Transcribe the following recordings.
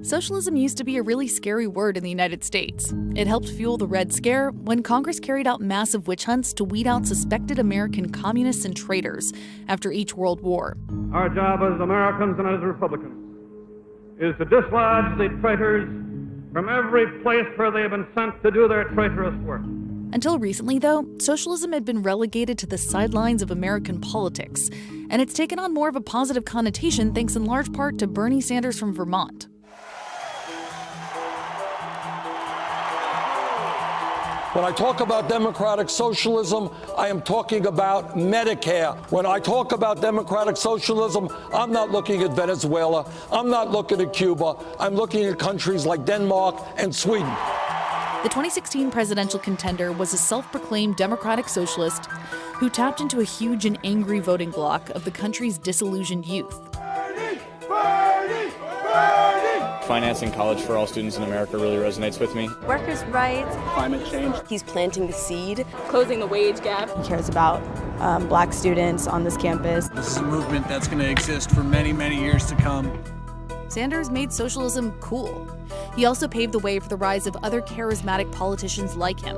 Socialism used to be a really scary word in the United States. It helped fuel the Red Scare when Congress carried out massive witch hunts to weed out suspected American communists and traitors after each world war. Our job as Americans and as Republicans is to dislodge the traitors from every place where they have been sent to do their traitorous work. Until recently, though, socialism had been relegated to the sidelines of American politics, and it's taken on more of a positive connotation thanks in large part to Bernie Sanders from Vermont. When I talk about democratic socialism, I am talking about Medicare. When I talk about democratic socialism, I'm not looking at Venezuela. I'm not looking at Cuba. I'm looking at countries like Denmark and Sweden. The 2016 presidential contender was a self-proclaimed democratic socialist who tapped into a huge and angry voting bloc of the country's disillusioned youth. Financing college for all students in America really resonates with me. Workers' rights. Climate change. He's planting the seed. Closing the wage gap. He cares about black students on this campus. This is a movement that's going to exist for many, many years to come. Sanders made socialism cool. He also paved the way for the rise of other charismatic politicians like him.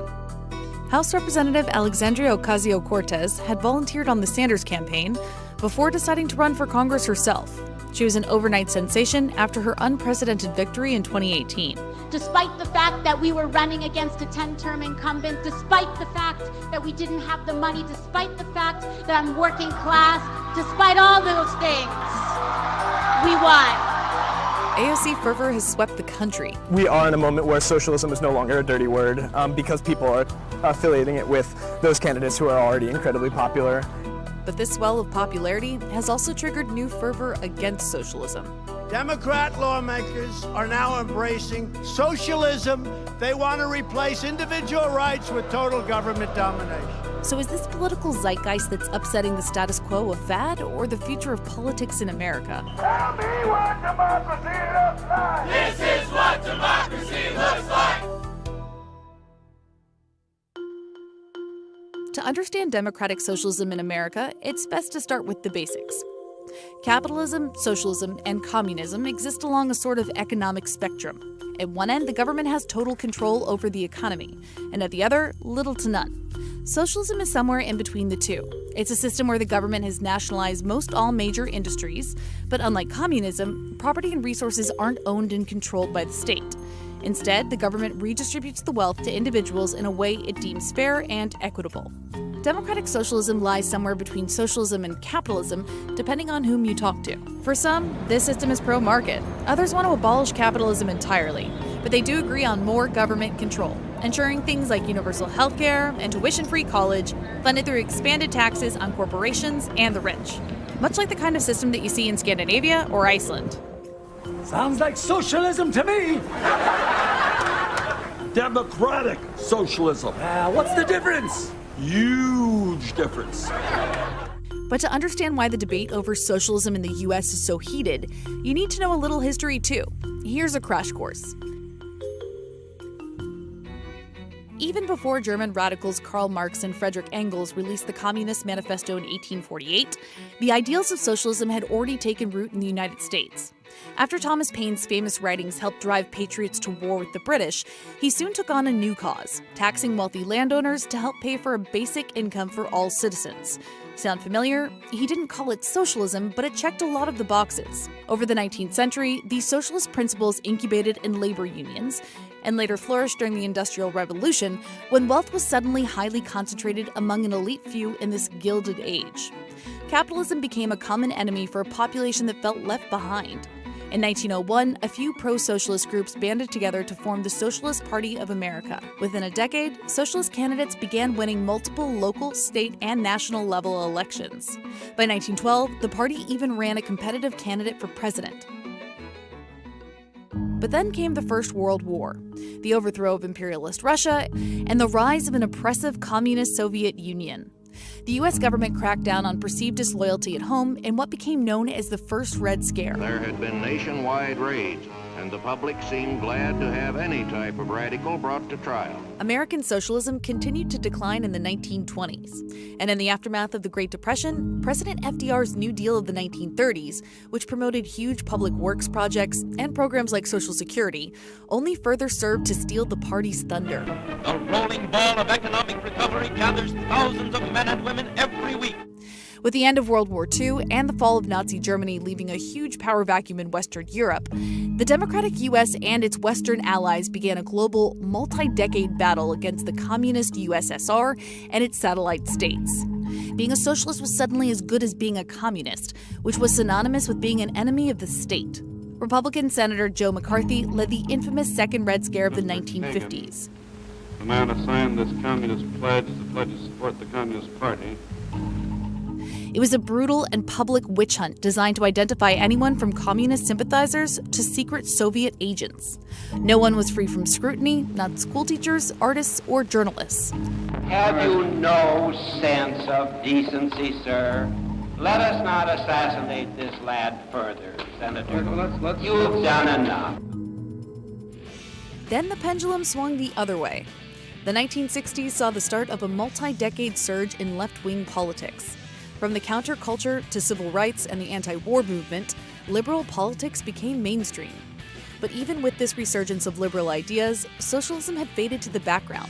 House Representative Alexandria Ocasio-Cortez had volunteered on the Sanders campaign before deciding to run for Congress herself. She was an overnight sensation after her unprecedented victory in 2018. Despite the fact that we were running against a 10-term incumbent, despite the fact that we didn't have the money, despite the fact that I'm working class, despite all those things, we won. AOC fervor has swept the country. We are in a moment where socialism is no longer a dirty word because people are affiliating it with those candidates who are already incredibly popular. But this swell of popularity has also triggered new fervor against socialism. Democrat lawmakers are now embracing socialism. They want to replace individual rights with total government domination. So is this political zeitgeist that's upsetting the status quo a fad or the future of politics in America? Tell me what democracy looks like! This is what democracy looks like! To understand democratic socialism in America, it's best to start with the basics. Capitalism, socialism, and communism exist along a sort of economic spectrum. At one end, the government has total control over the economy, and at the other, little to none. Socialism is somewhere in between the two. It's a system where the government has nationalized most all major industries, but unlike communism, property and resources aren't owned and controlled by the state. Instead, the government redistributes the wealth to individuals in a way it deems fair and equitable. Democratic socialism lies somewhere between socialism and capitalism, depending on whom you talk to. For some, this system is pro-market. Others want to abolish capitalism entirely, but they do agree on more government control, ensuring things like universal health care and tuition-free college, funded through expanded taxes on corporations and the rich. Much like the kind of system that you see in Scandinavia or Iceland. Sounds like socialism to me! Democratic socialism. What's the difference? Huge difference. But to understand why the debate over socialism in the U.S. is so heated, you need to know a little history too. Here's a crash course. Even before German radicals Karl Marx and Friedrich Engels released the Communist Manifesto in 1848, the ideals of socialism had already taken root in the United States. After Thomas Paine's famous writings helped drive patriots to war with the British, he soon took on a new cause, taxing wealthy landowners to help pay for a basic income for all citizens. Sound familiar? He didn't call it socialism, but it checked a lot of the boxes. Over the 19th century, these socialist principles incubated in labor unions, and later flourished during the Industrial Revolution, when wealth was suddenly highly concentrated among an elite few in this Gilded Age. Capitalism became a common enemy for a population that felt left behind. In 1901, a few pro-socialist groups banded together to form the Socialist Party of America. Within a decade, socialist candidates began winning multiple local, state, and national level elections. By 1912, the party even ran a competitive candidate for president. But then came the First World War, the overthrow of imperialist Russia, and the rise of an oppressive communist Soviet Union. The U.S. government cracked down on perceived disloyalty at home in what became known as the First Red Scare. There had been nationwide raids and the public seemed glad to have any type of radical brought to trial. American socialism continued to decline in the 1920s. And in the aftermath of the Great Depression, President FDR's New Deal of the 1930s, which promoted huge public works projects and programs like Social Security, only further served to steal the party's thunder. The rolling ball of economic recovery gathers thousands of men and women every week. With the end of World War II and the fall of Nazi Germany leaving a huge power vacuum in Western Europe, the democratic U.S. and its Western allies began a global, multi-decade battle against the communist USSR and its satellite states. Being a socialist was suddenly as good as being a communist, which was synonymous with being an enemy of the state. Republican Senator Joe McCarthy led the infamous Second Red Scare of the 1950s. The man who signed this communist pledge, the pledge to support the Communist Party. It was a brutal and public witch hunt designed to identify anyone from communist sympathizers to secret Soviet agents. No one was free from scrutiny, not schoolteachers, artists, or journalists. Have you no sense of decency, sir? Let us not assassinate this lad further, Senator. You've done enough. Then the pendulum swung the other way. The 1960s saw the start of a multi-decade surge in left-wing politics. From the counterculture to civil rights and the anti-war movement, liberal politics became mainstream. But even with this resurgence of liberal ideas, socialism had faded to the background.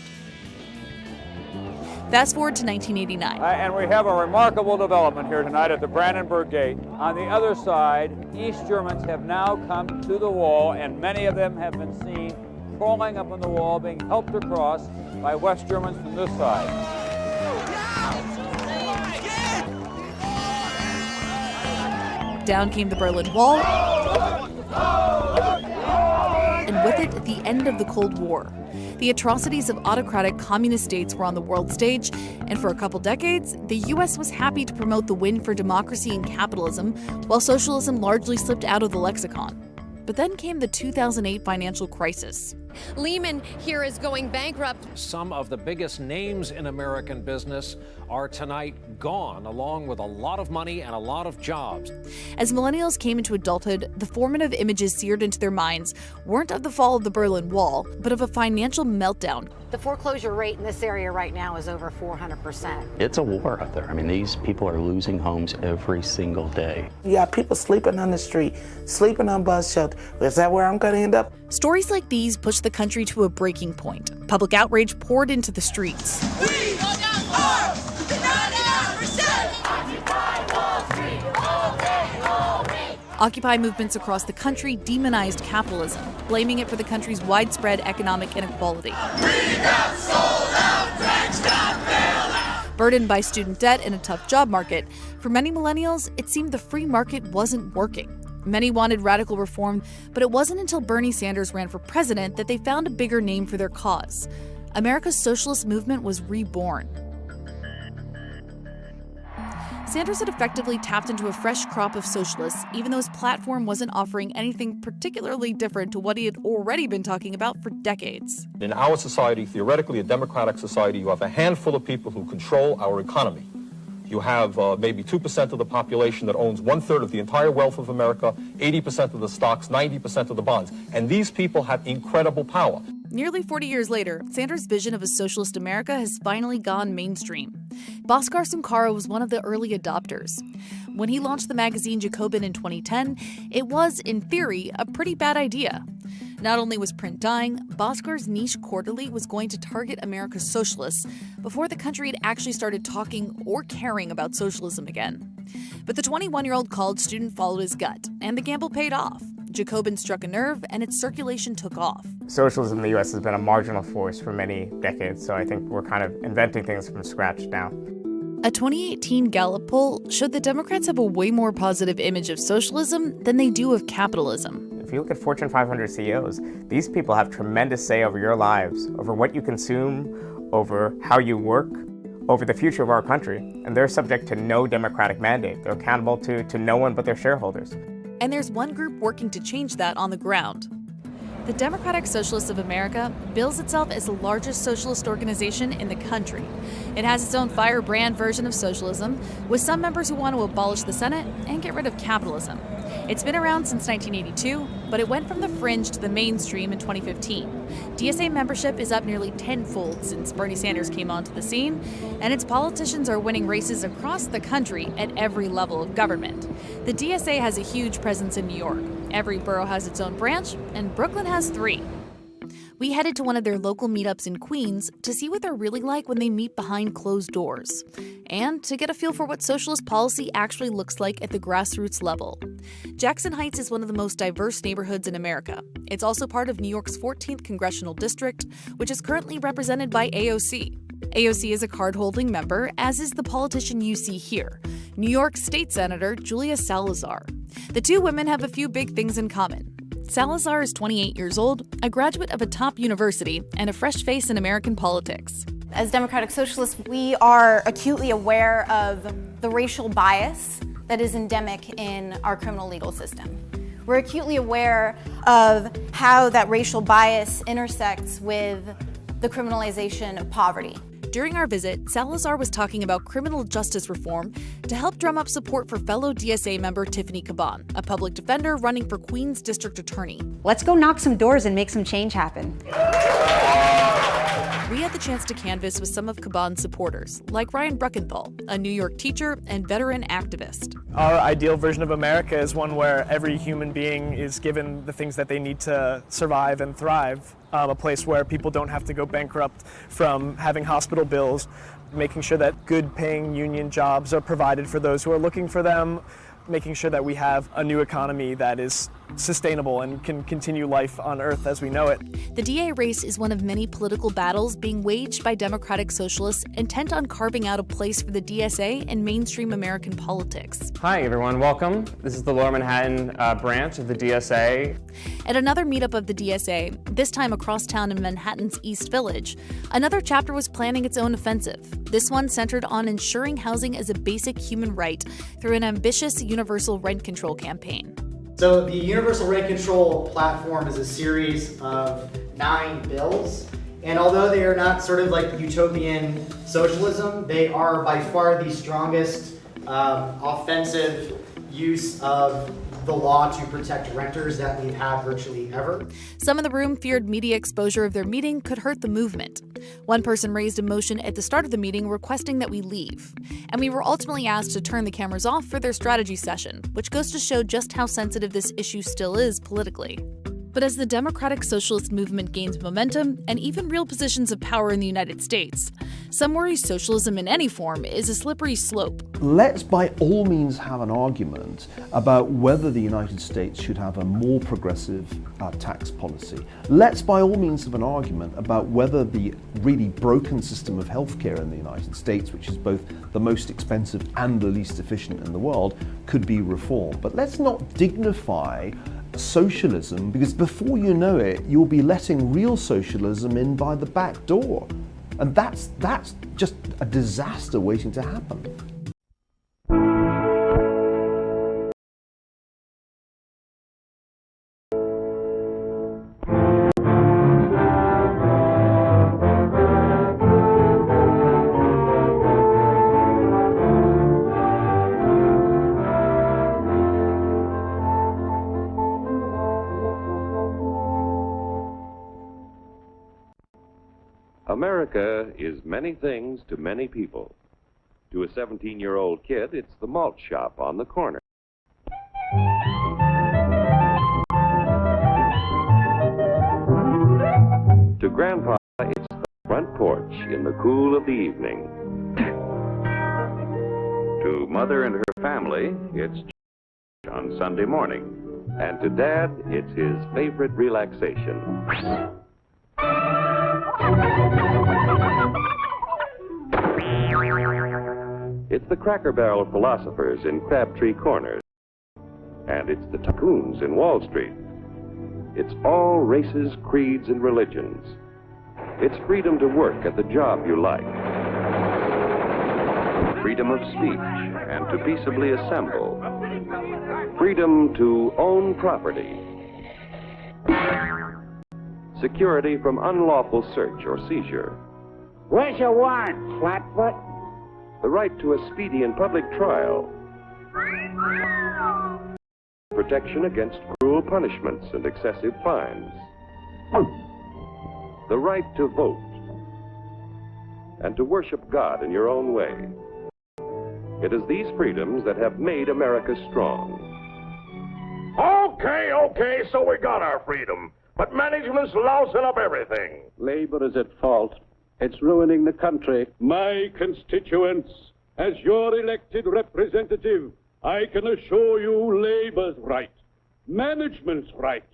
Fast forward to 1989. And we have a remarkable development here tonight at the Brandenburg Gate. On the other side, East Germans have now come to the wall, and many of them have been seen crawling up on the wall, being helped across by West Germans from this side. Down came the Berlin Wall, and with it, the end of the Cold War. The atrocities of autocratic communist states were on the world stage, and for a couple decades, the U.S. was happy to promote the win for democracy and capitalism, while socialism largely slipped out of the lexicon. But then came the 2008 financial crisis. Lehman here is going bankrupt. Some of the biggest names in American business are tonight gone, along with a lot of money and a lot of jobs. As millennials came into adulthood, the formative images seared into their minds weren't of the fall of the Berlin Wall, but of a financial meltdown. The foreclosure rate in this area right now is over 400%. It's a war out there. I mean, these people are losing homes every single day. You got people sleeping on the street, sleeping on bus shelter. Is that where I'm going to end up? Stories like these pushed the country to a breaking point. Public outrage poured into the streets. We are demanding our percent! Occupy Wall Street, all day, all week! Occupy movements across the country demonized capitalism, blaming it for the country's widespread economic inequality. We got sold out, drenched out, bailed out! Burdened by student debt and a tough job market, for many millennials, it seemed the free market wasn't working. Many wanted radical reform, but it wasn't until Bernie Sanders ran for president that they found a bigger name for their cause. America's socialist movement was reborn. Sanders had effectively tapped into a fresh crop of socialists, even though his platform wasn't offering anything particularly different to what he had already been talking about for decades. In our society, theoretically a democratic society, you have a handful of people who control our economy. You have maybe 2% of the population that owns 1/3 of the entire wealth of America, 80% of the stocks, 90% of the bonds. And these people have incredible power. Nearly 40 years later, Sanders' vision of a socialist America has finally gone mainstream. Bhaskar Sunkara was one of the early adopters. When he launched the magazine Jacobin in 2010, it was, in theory, a pretty bad idea. Not only was print dying, Bhaskar's niche quarterly was going to target America's socialists before the country had actually started talking or caring about socialism again. But the 21-year-old college student followed his gut, and the gamble paid off. Jacobin struck a nerve, and its circulation took off. Socialism in the U.S. has been a marginal force for many decades, so I think we're kind of inventing things from scratch now. A 2018 Gallup poll showed that Democrats have a way more positive image of socialism than they do of capitalism. If you look at Fortune 500 CEOs, these people have tremendous say over your lives, over what you consume, over how you work, over the future of our country, and they're subject to no democratic mandate. They're accountable to no one but their shareholders. And there's one group working to change that on the ground. The Democratic Socialists of America bills itself as the largest socialist organization in the country. It has its own firebrand version of socialism, with some members who want to abolish the Senate and get rid of capitalism. It's been around since 1982, but it went from the fringe to the mainstream in 2015. DSA membership is up nearly tenfold since Bernie Sanders came onto the scene, and its politicians are winning races across the country at every level of government. The DSA has a huge presence in New York. Every borough has its own branch, and Brooklyn has 3. We headed to one of their local meetups in Queens to see what they're really like when they meet behind closed doors, and to get a feel for what socialist policy actually looks like at the grassroots level. Jackson Heights is one of the most diverse neighborhoods in America. It's also part of New York's 14th Congressional District, which is currently represented by AOC. AOC is a card-holding member, as is the politician you see here, New York State Senator Julia Salazar. The two women have a few big things in common. Salazar is 28 years old, a graduate of a top university, and a fresh face in American politics. As democratic socialists, we are acutely aware of the racial bias that is endemic in our criminal legal system. We're acutely aware of how that racial bias intersects with the criminalization of poverty. During our visit, Salazar was talking about criminal justice reform to help drum up support for fellow DSA member Tiffany Caban, a public defender running for Queens District Attorney. Let's go knock some doors and make some change happen. We had the chance to canvass with some of Caban's supporters, like Ryan Bruckenthal, a New York teacher and veteran activist. Our ideal version of America is one where every human being is given the things that they need to survive and thrive. A place where people don't have to go bankrupt from having hospital bills, making sure that good paying union jobs are provided for those who are looking for them, making sure that we have a new economy that is sustainable and can continue life on Earth as we know it. The DA race is one of many political battles being waged by democratic socialists intent on carving out a place for the DSA in mainstream American politics. Hi everyone, welcome. This is the Lower Manhattan branch of the DSA. At another meetup of the DSA, this time across town in Manhattan's East Village, another chapter was planning its own offensive. This one centered on ensuring housing as a basic human right through an ambitious universal rent control campaign. So the Universal Rent Control platform is a series of 9 bills, and although they are not sort of like utopian socialism, they are by far the strongest offensive use of the law to protect renters that we've had virtually ever. Some in the room feared media exposure of their meeting could hurt the movement. One person raised a motion at the start of the meeting requesting that we leave, and we were ultimately asked to turn the cameras off for their strategy session, which goes to show just how sensitive this issue still is politically. But as the democratic socialist movement gains momentum and even real positions of power in the United States, some worry socialism in any form is a slippery slope. Let's by all means have an argument about whether the United States should have a more progressive tax policy. Let's by all means have an argument about whether the really broken system of healthcare in the United States, which is both the most expensive and the least efficient in the world, could be reformed. But let's not dignify socialism, because before you know it, you'll be letting real socialism in by the back door. And that's just a disaster waiting to happen. America is many things to many people. To a 17-year-old kid, it's the malt shop on the corner. To Grandpa, it's the front porch in the cool of the evening. To Mother and her family, it's church on Sunday morning. And to Dad, it's his favorite relaxation. It's the Cracker Barrel philosophers in Crabtree Corners. And it's the tycoons in Wall Street. It's all races, creeds, and religions. It's freedom to work at the job you like. Freedom of speech and to peaceably assemble. Freedom to own property. Security from unlawful search or seizure. Where's your warrant, Flatfoot? The right to a speedy and public trial. protection against cruel punishments and excessive fines, the right to vote, and to worship God in your own way. It is these freedoms that have made America strong. Okay, so we got our freedom, but management's lousing up everything. Labor is at fault. It's ruining the country. My constituents, as your elected representative, I can assure you Labor's right, management's right.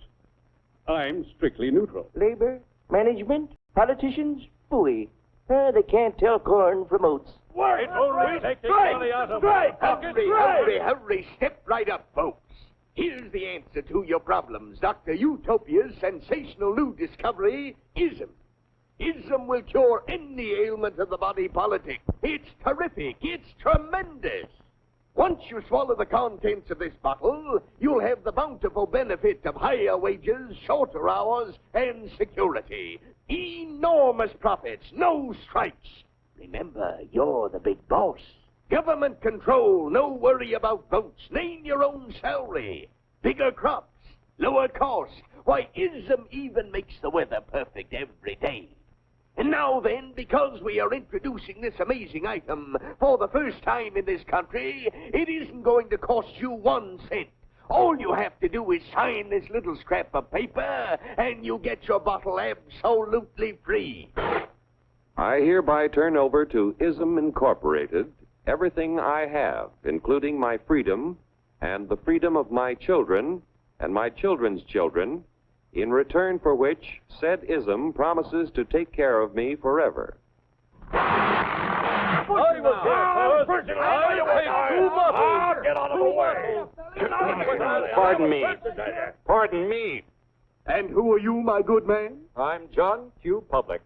I'm strictly neutral. Labor, management, politicians, phooey. They can't tell corn from oats. Wait, take this money out of Hurry, step right up, folks. Here's the answer to your problems. Dr. Utopia's sensational new discovery, ISM. ISM will cure any ailment of the body politic. It's terrific. It's tremendous. Once you swallow the contents of this bottle, you'll have the bountiful benefit of higher wages, shorter hours, and security. Enormous profits, no strikes. Remember, you're the big boss. Government control, no worry about votes. Name your own salary. Bigger crops, lower cost. Why, ISM even makes the weather perfect every day. And now then, because we are introducing this amazing item for the first time in this country, it isn't going to cost you 1 cent. All you have to do is sign this little scrap of paper, and you get your bottle absolutely free. I hereby turn over to ISM Incorporated everything I have, including my freedom and the freedom of my children and my children's children, in return for which said ISM promises to take care of me forever. Get out of the way! Pardon me. And who are you, my good man? I'm John Q. Public.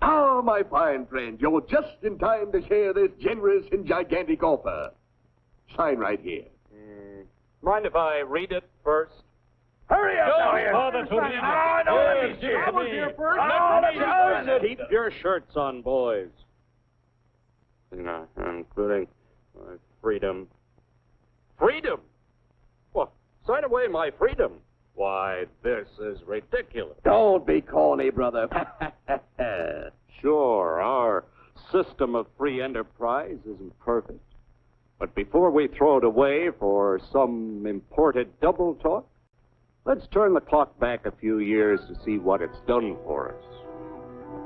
Ah, my fine friend, you're just in time to share this generous and gigantic offer. Sign right here. Mind if I read it first? Hurry up, Keep your shirts on, boys. Including my freedom. Freedom? Well, sign away my freedom. Why, this is ridiculous. Don't be corny, brother. Sure, our system of free enterprise isn't perfect. But before we throw it away for some imported double talk, let's turn the clock back a few years to see what it's done for us.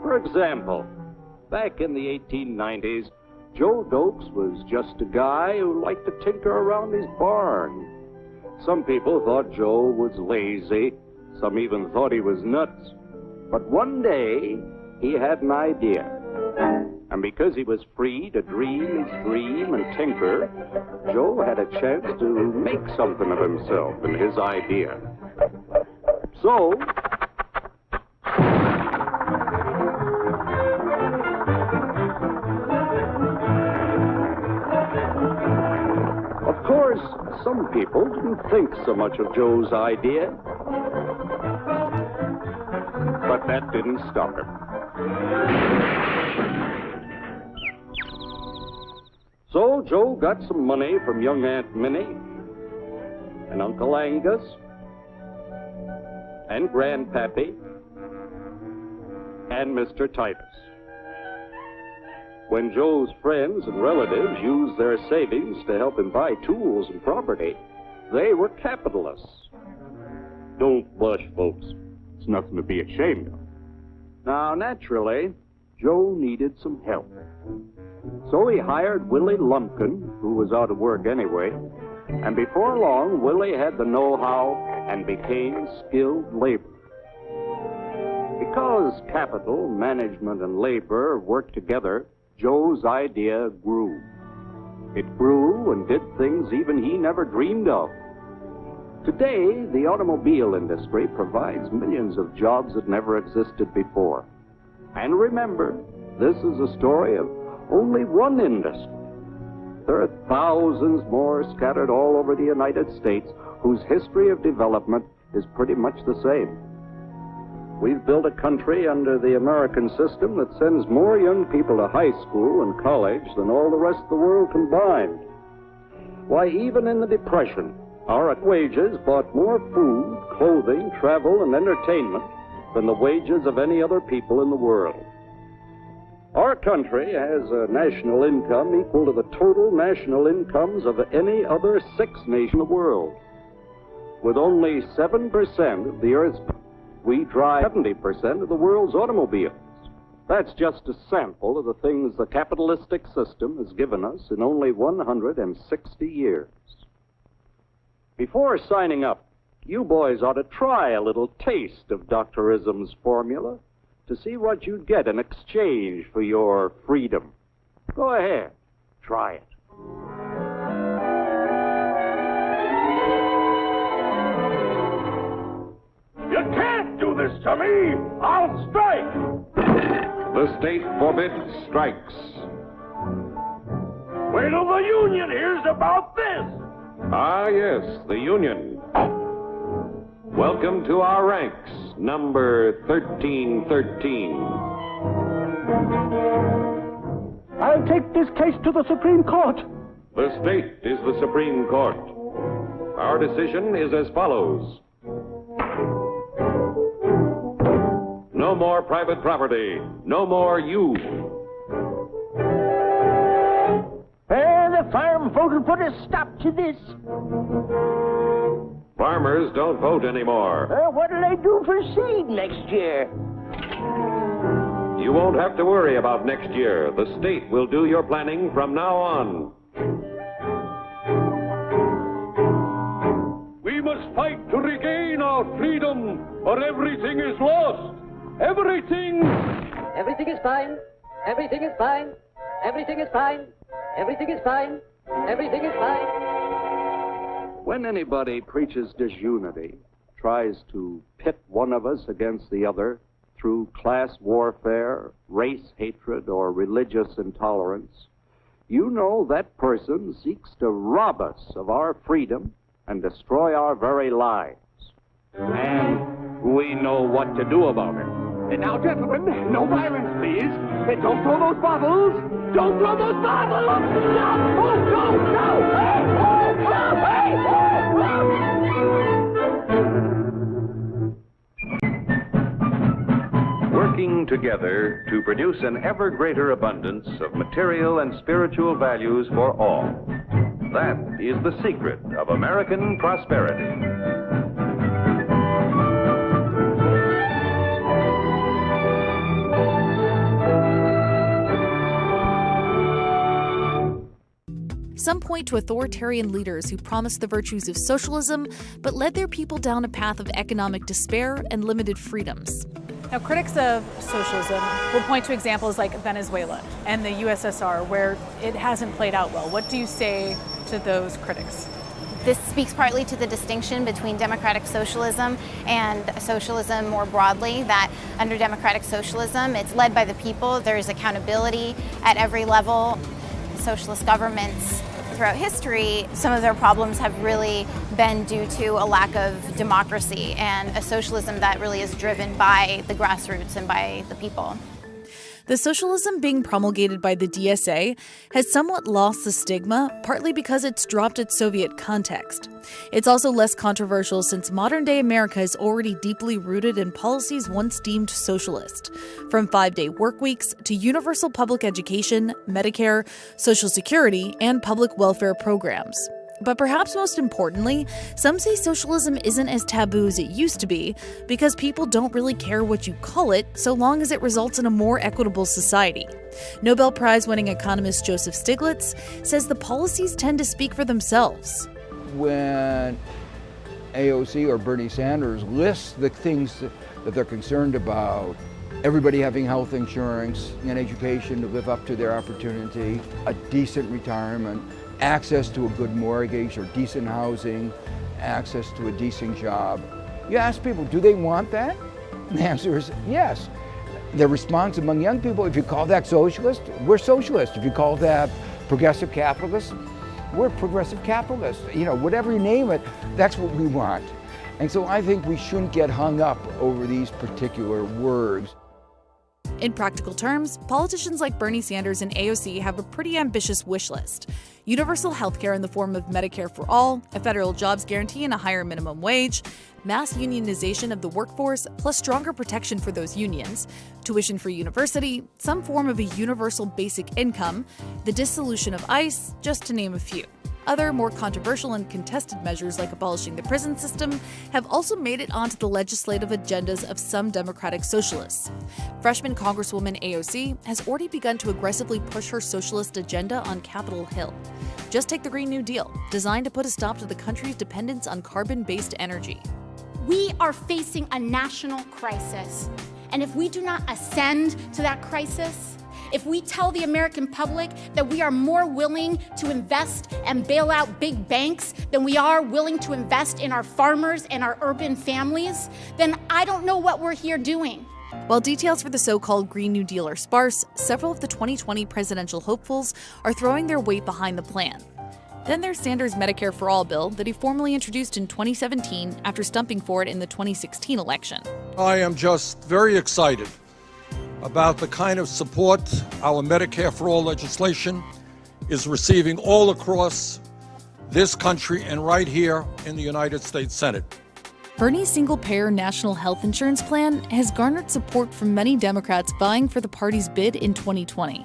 For example, back in the 1890s, Joe Dokes was just a guy who liked to tinker around his barn. Some people thought Joe was lazy. Some even thought he was nuts. But one day, he had an idea. And because he was free to dream his dream and tinker, Joe had a chance to make something of himself and his idea. So, of course, some people didn't think so much of Joe's idea. But that didn't stop him. So Joe got some money from young Aunt Minnie and Uncle Angus and Grandpappy and Mr. Titus. When Joe's friends and relatives used their savings to help him buy tools and property, they were capitalists. Don't blush, folks. It's nothing to be ashamed of. Now, naturally, Joe needed some help. So he hired Willie Lumpkin, who was out of work anyway, and before long, Willie had the know-how and became skilled labor. Because capital, management, and labor worked together, Joe's idea grew. It grew and did things even he never dreamed of. Today, the automobile industry provides millions of jobs that never existed before. And remember, this is a story of only one industry. There are thousands more scattered all over the United States whose history of development is pretty much the same. We've built a country under the American system that sends more young people to high school and college than all the rest of the world combined. Why, even in the Depression, Our wages bought more food, clothing, travel, and entertainment than the wages of any other people in the world. Our country has a national income equal to the total national incomes of any other sixth nation in the world. With only 7% of the Earth's, we drive 70% of the world's automobiles. That's just a sample of the things the capitalistic system has given us in only 160 years. Before signing up, you boys ought to try a little taste of Dr. Ism's formula to see what you'd get in exchange for your freedom. Go ahead, try it. You can't do this to me! I'll strike! The state forbids strikes. Wait till the union hears about this! Ah, yes, the union. Welcome to our ranks, number 1313. I'll take this case to the Supreme Court. The state is the Supreme Court. Our decision is as follows. No more private property. No more you. The farm folk will put a stop to this. Farmers don't vote anymore. What'll they do for seed next year? You won't have to worry about next year. The state will do your planning from now on. We must fight to regain our freedom, or everything is lost. Everything! Everything is fine. Everything is fine. Everything is fine. Everything is fine. Everything is fine. When anybody preaches disunity, tries to pit one of us against the other through class warfare, race hatred, or religious intolerance, you know that person seeks to rob us of our freedom and destroy our very lives. And we know what to do about it. Now, gentlemen, no violence, please. Don't throw those bottles. Don't throw those bottles. No! Oh, no, no! Hey! Oh, oh, hey! Oh, oh! Working together to produce an ever greater abundance of material and spiritual values for all. That is the secret of American prosperity. Some point to authoritarian leaders who promised the virtues of socialism, but led their people down a path of economic despair and limited freedoms. Now, critics of socialism will point to examples like Venezuela and the USSR, where it hasn't played out well. What do you say to those critics? This speaks partly to the distinction between democratic socialism and socialism more broadly, that under democratic socialism, it's led by the people, there's accountability at every level. Socialist governments throughout history, some of their problems have really been due to a lack of democracy and a socialism that really is driven by the grassroots and by the people. The socialism being promulgated by the DSA has somewhat lost the stigma, partly because it's dropped its Soviet context. It's also less controversial since modern-day America is already deeply rooted in policies once deemed socialist, from 5-day work weeks to universal public education, Medicare, Social Security, and public welfare programs. But perhaps most importantly, some say socialism isn't as taboo as it used to be because people don't really care what you call it so long as it results in a more equitable society. Nobel Prize-winning economist Joseph Stiglitz says the policies tend to speak for themselves. When AOC or Bernie Sanders lists the things that they're concerned about, everybody having health insurance and education to live up to their opportunity, a decent retirement, access to a good mortgage or decent housing, access to a decent job. You ask people, do they want that? The answer is yes. The response among young people, if you call that socialist, we're socialist. If you call that progressive capitalist, we're progressive capitalists. You know, whatever you name it, that's what we want. And so I think we shouldn't get hung up over these particular words. In practical terms, politicians like Bernie Sanders and AOC have a pretty ambitious wish list. Universal health care in the form of Medicare for all, a federal jobs guarantee and a higher minimum wage, mass unionization of the workforce, plus stronger protection for those unions, tuition for university, some form of a universal basic income, the dissolution of ICE, just to name a few. Other, more controversial and contested measures like abolishing the prison system have also made it onto the legislative agendas of some Democratic socialists. Freshman Congresswoman AOC has already begun to aggressively push her socialist agenda on Capitol Hill. Just take the Green New Deal, designed to put a stop to the country's dependence on carbon-based energy. We are facing a national crisis, and if we do not ascend to that crisis, if we tell the American public that we are more willing to invest and bail out big banks than we are willing to invest in our farmers and our urban families, then I don't know what we're here doing. While details for the so-called Green New Deal are sparse, several of the 2020 presidential hopefuls are throwing their weight behind the plan. Then there's Sanders' Medicare for All bill that he formally introduced in 2017 after stumping for it in the 2016 election. I am just very excited about the kind of support our Medicare for All legislation is receiving all across this country and right here in the United States Senate. Bernie's single-payer national health insurance plan has garnered support from many Democrats vying for the party's bid in 2020.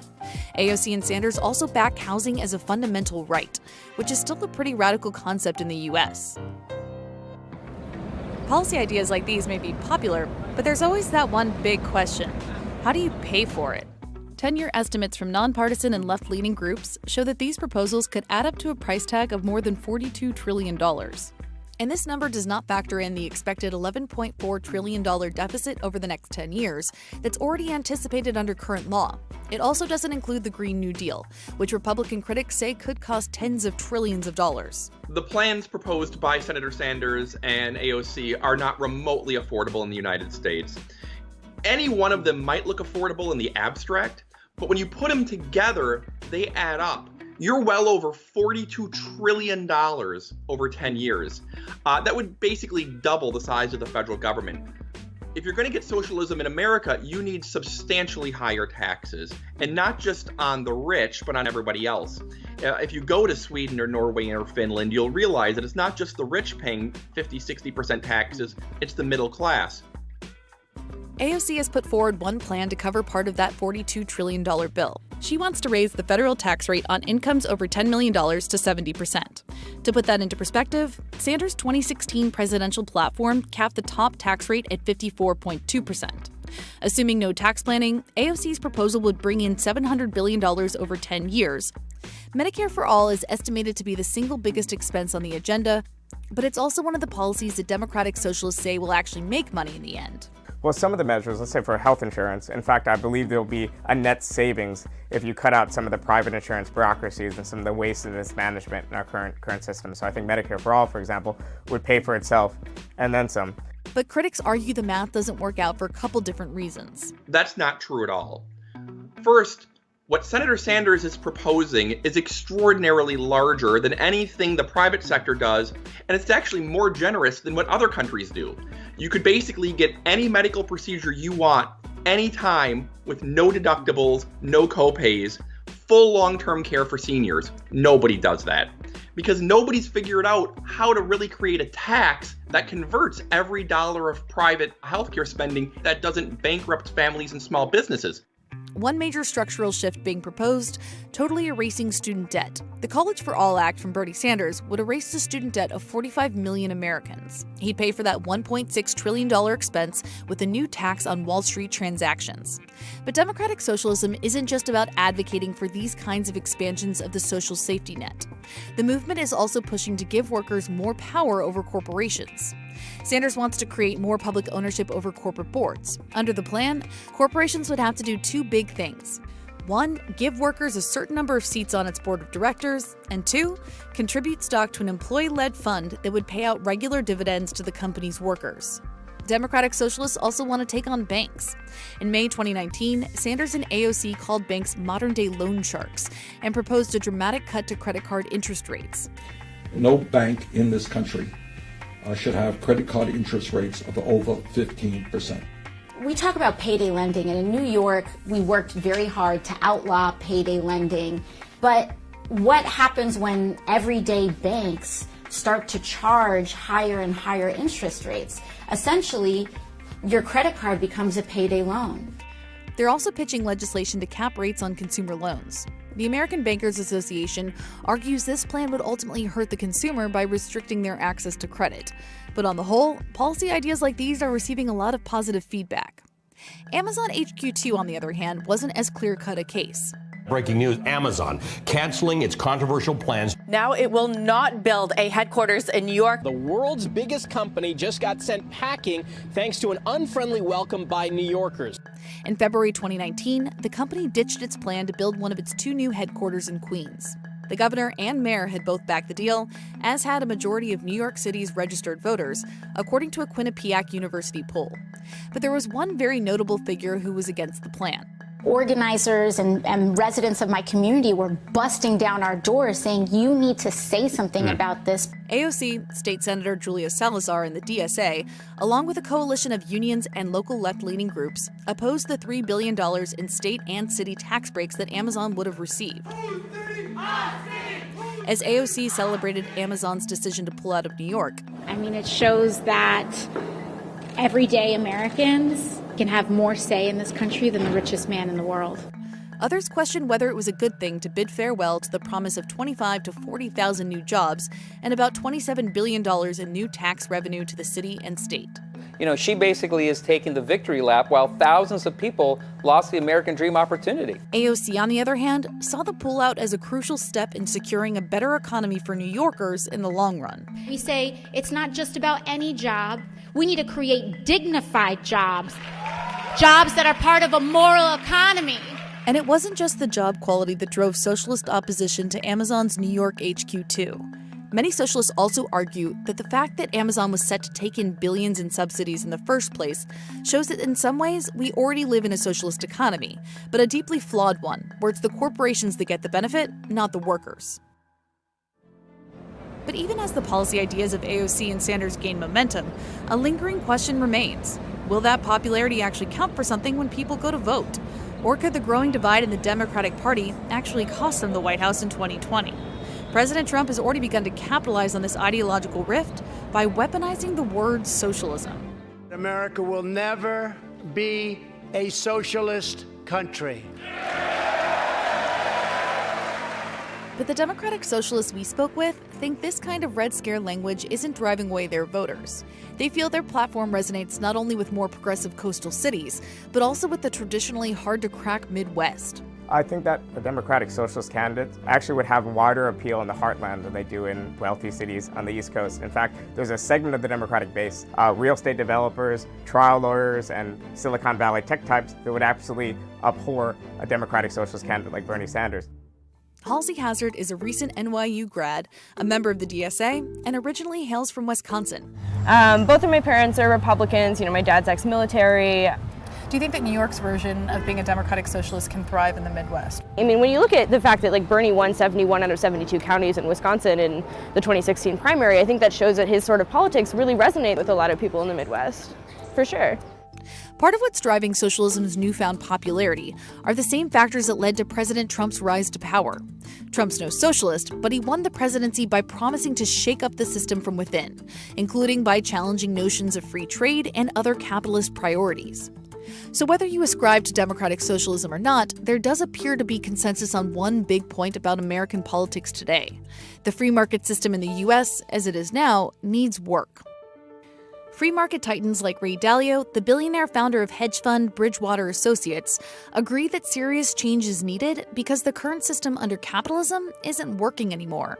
AOC and Sanders also back housing as a fundamental right, which is still a pretty radical concept in the U.S. Policy ideas like these may be popular, but there's always that one big question. How do you pay for it? 10-year estimates from nonpartisan and left-leaning groups show that these proposals could add up to a price tag of more than $42 trillion. And this number does not factor in the expected $11.4 trillion deficit over the next 10 years that's already anticipated under current law. It also doesn't include the Green New Deal, which Republican critics say could cost tens of trillions of dollars. The plans proposed by Senator Sanders and AOC are not remotely affordable in the United States. Any one of them might look affordable in the abstract, but when you put them together, they add up. You're well over $42 trillion over 10 years. That would basically double the size of the federal government. If you're going to get socialism in America, you need substantially higher taxes, and not just on the rich, but on everybody else. If you go to Sweden or Norway or Finland, you'll realize that it's not just the rich paying 50-60% taxes, it's the middle class. AOC has put forward one plan to cover part of that $42 trillion bill. She wants to raise the federal tax rate on incomes over $10 million to 70%. To put that into perspective, Sanders' 2016 presidential platform capped the top tax rate at 54.2%. Assuming no tax planning, AOC's proposal would bring in $700 billion over 10 years. Medicare for All is estimated to be the single biggest expense on the agenda, but it's also one of the policies that Democratic socialists say will actually make money in the end. Well, some of the measures, let's say for health insurance, in fact, I believe there'll be a net savings if you cut out some of the private insurance bureaucracies and some of the waste and mismanagement in our current system. So I think Medicare for All, for example, would pay for itself and then some. But critics argue the math doesn't work out for a couple different reasons. That's not true at all. First, what Senator Sanders is proposing is extraordinarily larger than anything the private sector does, and it's actually more generous than what other countries do. You could basically get any medical procedure you want, anytime, with no deductibles, no copays, full long-term care for seniors. Nobody does that. Because nobody's figured out how to really create a tax that converts every dollar of private healthcare spending that doesn't bankrupt families and small businesses. One major structural shift being proposed, totally erasing student debt. The College for All Act from Bernie Sanders would erase the student debt of 45 million Americans. He'd pay for that $1.6 trillion expense with a new tax on Wall Street transactions. But democratic socialism isn't just about advocating for these kinds of expansions of the social safety net. The movement is also pushing to give workers more power over corporations. Sanders wants to create more public ownership over corporate boards. Under the plan, corporations would have to do two big things. 1, give workers a certain number of seats on its board of directors, and 2, contribute stock to an employee-led fund that would pay out regular dividends to the company's workers. Democratic socialists also want to take on banks. In May 2019, Sanders and AOC called banks modern-day loan sharks and proposed a dramatic cut to credit card interest rates. No bank in this country should have credit card interest rates of over 15%. we talk about payday lending, and in New York, we worked very hard to outlaw payday lending. But what happens when everyday banks start to charge higher and higher interest rates? Essentially, your credit card becomes a payday loan. They're also pitching legislation to cap rates on consumer loans. The American Bankers Association argues this plan would ultimately hurt the consumer by restricting their access to credit. But on the whole, policy ideas like these are receiving a lot of positive feedback. Amazon HQ2, on the other hand, wasn't as clear-cut a case. Breaking news, Amazon canceling its controversial plans. Now it will not build a headquarters in New York. The world's biggest company just got sent packing thanks to an unfriendly welcome by New Yorkers. In February 2019, the company ditched its plan to build one of its 2 new headquarters in Queens. The governor and mayor had both backed the deal, as had a majority of New York City's registered voters, according to a Quinnipiac University poll. But there was one very notable figure who was against the plan. Organizers and residents of my community were busting down our doors saying, you need to say something about this. AOC, State Senator Julia Salazar and the DSA, along with a coalition of unions and local left-leaning groups, opposed the $3 billion in state and city tax breaks that Amazon would have received. As AOC celebrated Amazon's decision to pull out of New York. I mean, it shows that everyday Americans can have more say in this country than the richest man in the world. Others question whether it was a good thing to bid farewell to the promise of 25,000 to 40,000 new jobs and about $27 billion in new tax revenue to the city and state. You know, she basically is taking the victory lap while thousands of people lost the American dream opportunity. AOC, on the other hand, saw the pullout as a crucial step in securing a better economy for New Yorkers in the long run. We say it's not just about any job. We need to create dignified jobs, jobs that are part of a moral economy. And it wasn't just the job quality that drove socialist opposition to Amazon's New York HQ too. Many socialists also argue that the fact that Amazon was set to take in billions in subsidies in the first place shows that in some ways we already live in a socialist economy, but a deeply flawed one, where it's the corporations that get the benefit, not the workers. But even as the policy ideas of AOC and Sanders gain momentum, a lingering question remains. Will that popularity actually count for something when people go to vote? Or could the growing divide in the Democratic Party actually cost them the White House in 2020? President Trump has already begun to capitalize on this ideological rift by weaponizing the word socialism. America will never be a socialist country. But the Democratic Socialists we spoke with think this kind of Red Scare language isn't driving away their voters. They feel their platform resonates not only with more progressive coastal cities, but also with the traditionally hard-to-crack Midwest. I think that a Democratic Socialist candidate actually would have wider appeal in the heartland than they do in wealthy cities on the East Coast. In fact, there's a segment of the Democratic base, real estate developers, trial lawyers, and Silicon Valley tech types that would absolutely abhor a Democratic Socialist candidate like Bernie Sanders. Halsey Hazard is a recent NYU grad, a member of the DSA, and originally hails from Wisconsin. Both of my parents are Republicans. You know, my dad's ex-military. Do you think that New York's version of being a Democratic Socialist can thrive in the Midwest? I mean, when you look at the fact that like Bernie won 71 out of 72 counties in Wisconsin in the 2016 primary, I think that shows that his sort of politics really resonate with a lot of people in the Midwest, for sure. Part of what's driving socialism's newfound popularity are the same factors that led to President Trump's rise to power. Trump's no socialist, but he won the presidency by promising to shake up the system from within, including by challenging notions of free trade and other capitalist priorities. So whether you ascribe to democratic socialism or not, there does appear to be consensus on one big point about American politics today. The free market system in the U.S., as it is now, needs work. Free market titans like Ray Dalio, the billionaire founder of hedge fund Bridgewater Associates, agree that serious change is needed because the current system under capitalism isn't working anymore.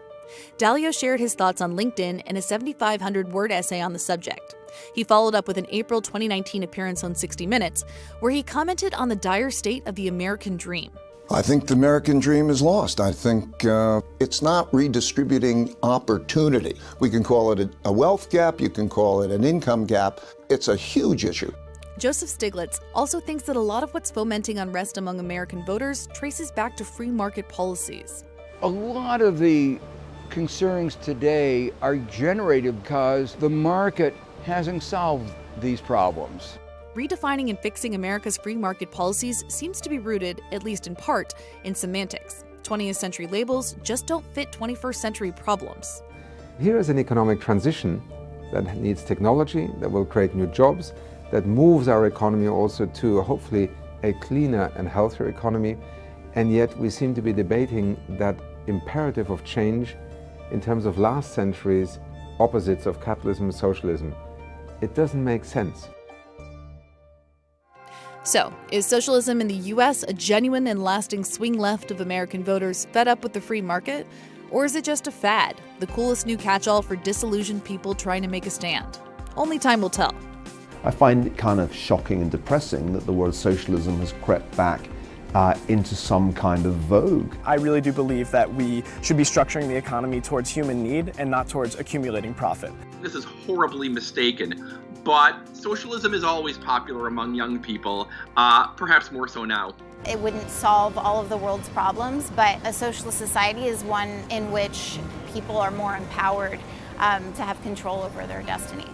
Dalio shared his thoughts on LinkedIn in a 7,500-word essay on the subject. He followed up with an April 2019 appearance on 60 Minutes, where he commented on the dire state of the American dream. I think the American dream is lost. I think it's not redistributing opportunity. We can call it a wealth gap, you can call it an income gap. It's a huge issue. Joseph Stiglitz also thinks that a lot of what's fomenting unrest among American voters traces back to free market policies. A lot of the concerns today are generated because the market hasn't solved these problems. redefining and fixing America's free market policies seems to be rooted, at least in part, in semantics. 20th century labels just don't fit 21st century problems. Here is an economic transition that needs technology, that will create new jobs, that moves our economy also to hopefully a cleaner and healthier economy. And yet we seem to be debating that imperative of change in terms of last century's opposites of capitalism and socialism. It doesn't make sense. So, is socialism in the U.S. a genuine and lasting swing left of American voters fed up with the free market? Or is it just a fad, the coolest new catch-all for disillusioned people trying to make a stand? Only time will tell. I find it kind of shocking and depressing that the word socialism has crept back into some kind of vogue. I really do believe that we should be structuring the economy towards human need and not towards accumulating profit. This is horribly mistaken, but socialism is always popular among young people, perhaps more so now. It wouldn't solve all of the world's problems, but a socialist society is one in which people are more empowered to have control over their destiny.